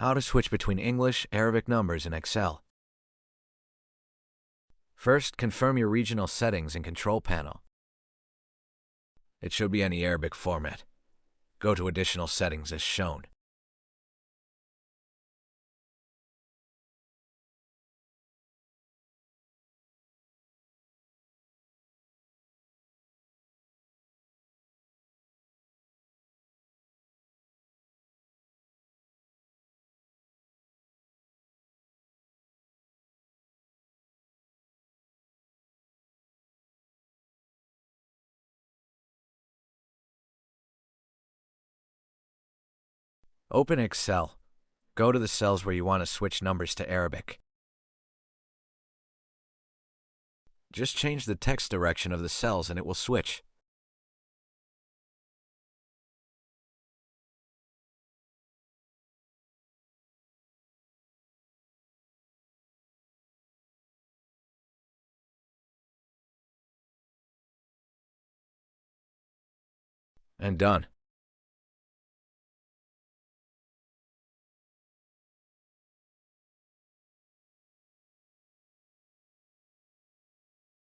How to switch between English, Arabic numbers in Excel. First, confirm your regional settings in Control Panel. It should be any Arabic format. Go to Additional Settings as shown. Open Excel. Go to the cells where you want to switch numbers to Arabic. Just change the text direction of the cells and it will switch. And done.